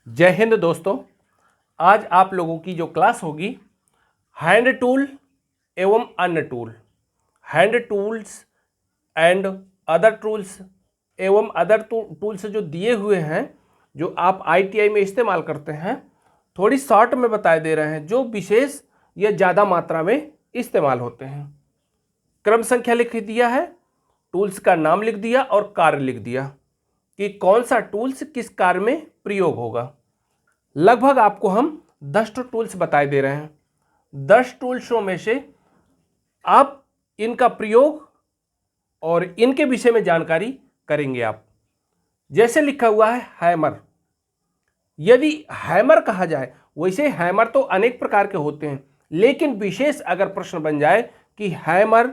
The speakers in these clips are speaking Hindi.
जय हिंद दोस्तों। आज आप लोगों की जो क्लास होगी हैंड टूल एवं अन्य tool, hand tools and other tools एवं अदर टूल्स जो दिए हुए हैं जो आप आईटीआई में इस्तेमाल करते हैं, थोड़ी शॉर्ट में बता दे रहे हैं जो विशेष या ज़्यादा मात्रा में इस्तेमाल होते हैं। क्रम संख्या लिख दिया है, टूल्स का नाम लिख दिया और कार्य लिख दिया कि कौन सा टूल्स किस कार्य में प्रयोग होगा। लगभग आपको हम 10 टूल्स बताए दे रहे हैं। 10 टूल्सों में से आप इनका प्रयोग और इनके विषय में जानकारी करेंगे आप। जैसे लिखा हुआ है हैमर, यदि हैमर कहा जाए, वैसे हैमर तो अनेक प्रकार के होते हैं, लेकिन विशेष अगर प्रश्न बन जाए कि हैमर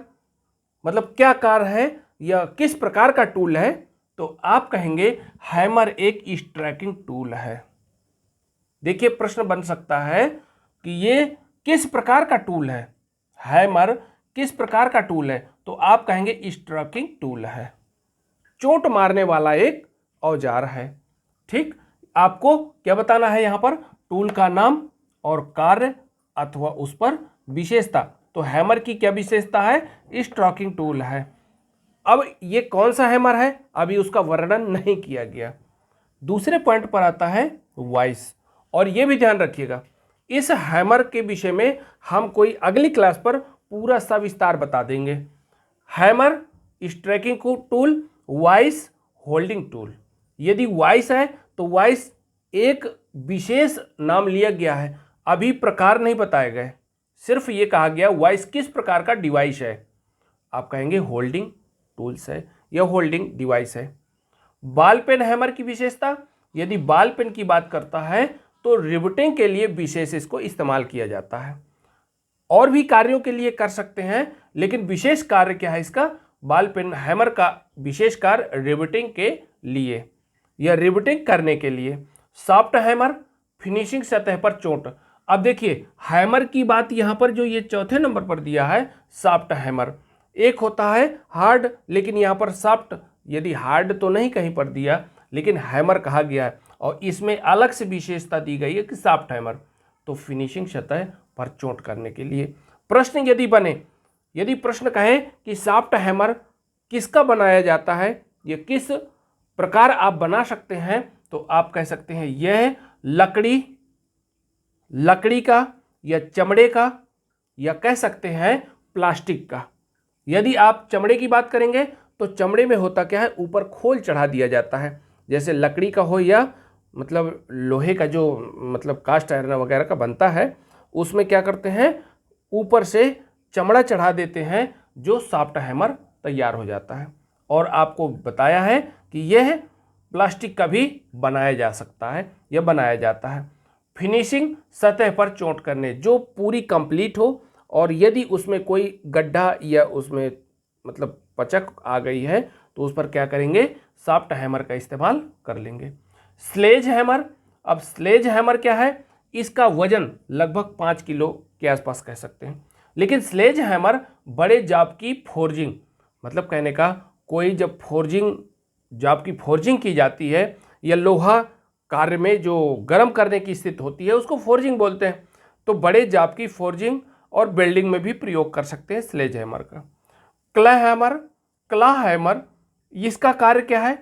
मतलब क्या कार्य है या किस प्रकार का टूल है, तो आप कहेंगे हैमर एक स्ट्रैकिंग टूल है। देखिए प्रश्न बन सकता है कि ये किस प्रकार का टूल है, हैमर किस प्रकार का टूल है, तो आप कहेंगे स्ट्रैकिंग टूल है, चोट मारने वाला एक औजार है। ठीक, आपको क्या बताना है यहाँ पर, टूल का नाम और कार्य अथवा उस पर विशेषता। तो हैमर की क्या विशेषता है, स्ट्रैकिंग टूल है। अब ये कौन सा हैमर है, अभी उसका वर्णन नहीं किया गया। दूसरे पॉइंट पर आता है वॉइस, और ये भी ध्यान रखिएगा इस हैमर के विषय में हम कोई अगली क्लास पर पूरा सविस्तार बता देंगे। Hammer striking tool, vice holding tool. यदि वॉइस है तो वॉइस एक विशेष नाम लिया गया है, अभी प्रकार नहीं बताए गए, सिर्फ ये कहा गया वॉइस किस प्रकार का डिवाइस है, आप कहेंगे होल्डिंग टूल्स है या होल्डिंग डिवाइस है। बॉल पेन हैमर की विशेषता, यदि बॉल पेन की बात करता है तो रिवेटिंग के लिए विशेष इसको इस्तेमाल किया जाता है। और भी कार्यों के लिए कर सकते हैं, लेकिन विशेष कार्य क्या है इसका, बॉल पेन हैमर का विशेष कार्य रिवेटिंग के लिए या रिवेटिंग करने के लिए। सॉफ्ट हैमर फिनिशिंग सतह पर चोट। अब देखिए हैमर की बात यहाँ पर जो ये चौथे नंबर पर दिया है सॉफ्ट हैमर, एक होता है हार्ड, लेकिन यहाँ पर सॉफ्ट, यदि हार्ड तो नहीं कहीं पर दिया, लेकिन हैमर कहा गया है और इसमें अलग से विशेषता दी गई है कि सॉफ्ट हैमर, तो फिनिशिंग सतह पर चोट करने के लिए। प्रश्न यदि बने, यदि प्रश्न कहे कि सॉफ्ट हैमर किसका बनाया जाता है, ये किस प्रकार आप बना सकते हैं, तो आप कह सकते हैं यह लकड़ी का या चमड़े का या कह सकते हैं प्लास्टिक का। यदि आप चमड़े की बात करेंगे तो चमड़े में होता क्या है, ऊपर खोल चढ़ा दिया जाता है, जैसे लकड़ी का हो या मतलब लोहे का जो मतलब कास्ट आयरन वगैरह का बनता है, उसमें क्या करते हैं ऊपर से चमड़ा चढ़ा देते हैं, जो सॉफ्ट हैमर तैयार हो जाता है। और आपको बताया है कि यह प्लास्टिक का भी बनाया जा सकता है या बनाया जाता है। फिनिशिंग सतह पर चोट करने, जो पूरी कंप्लीट हो और यदि उसमें कोई गड्ढा या उसमें मतलब पचक आ गई है तो उस पर क्या करेंगे, सॉफ्ट हैमर का इस्तेमाल कर लेंगे। स्लेज हैमर, अब स्लेज हैमर क्या है, इसका वजन लगभग 5 किलो के आसपास कह सकते हैं, लेकिन स्लेज हैमर बड़े जाप की फोर्जिंग, मतलब कहने का कोई जब फोर्जिंग जाप की फोर्जिंग की जाती है या लोहा कार्य में जो गर्म करने की स्थिति होती है उसको फोर्जिंग बोलते हैं, तो बड़े जाप की फोर्जिंग और वेल्डिंग में भी प्रयोग कर सकते हैं स्लेज हैमर का। क्ला हैमर इसका कार्य क्या है,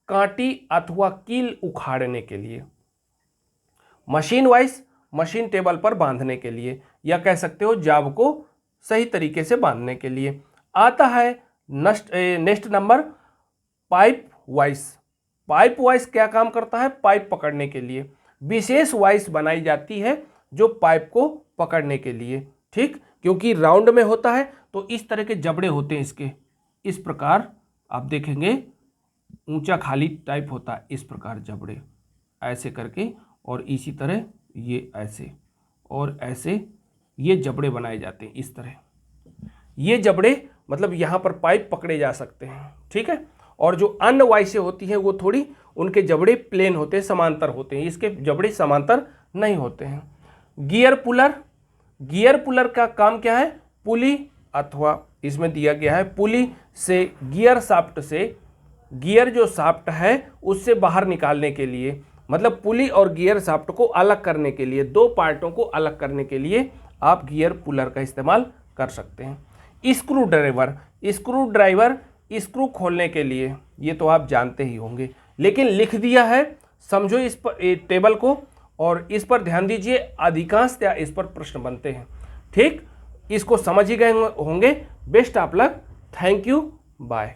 कांटी अथवा कील उखाड़ने के लिए। मशीन वाइस, मशीन टेबल पर बांधने के लिए, या कह सकते हो जाब को सही तरीके से बांधने के लिए। आता है next number pipe vice. Pipe vice क्या काम करता है, पाइप पकड़ने के लिए विशेष वाइस बनाई जाती है जो पाइप को पकड़ने के लिए। ठीक, क्योंकि राउंड में होता है तो इस तरह के जबड़े होते हैं इसके, इस प्रकार आप देखेंगे ऊंचा खाली टाइप होता है, इस प्रकार जबड़े ऐसे करके, और इसी तरह ये ऐसे और ऐसे ये जबड़े बनाए जाते हैं इस तरह। ये जबड़े मतलब यहाँ पर पाइप पकड़े जा सकते हैं। ठीक है, और जो अन्य वाइसें होती हैं वो थोड़ी उनके जबड़े प्लेन होते हैं, समांतर होते हैं, इसके जबड़े समांतर नहीं होते हैं। गियर पुलर, गियर पुलर का काम क्या है, पुली अथवा इसमें दिया गया है पुली से गियर शाफ्ट से, गियर जो शाफ्ट है उससे बाहर निकालने के लिए मतलब पुली और गियर शाफ्ट को अलग करने के लिए, दो पार्टों को अलग करने के लिए आप गियर पुलर का इस्तेमाल कर सकते हैं। Screw driver, screw driver screw खोलने के लिए, ये तो आप जानते ही होंगे, लेकिन लिख दिया है, समझो इस पर टेबल को और इस पर ध्यान दीजिए, अधिकांशतः इस पर प्रश्न बनते हैं। ठीक, इसको समझ ही गए होंगे। Best of luck, thank you, bye.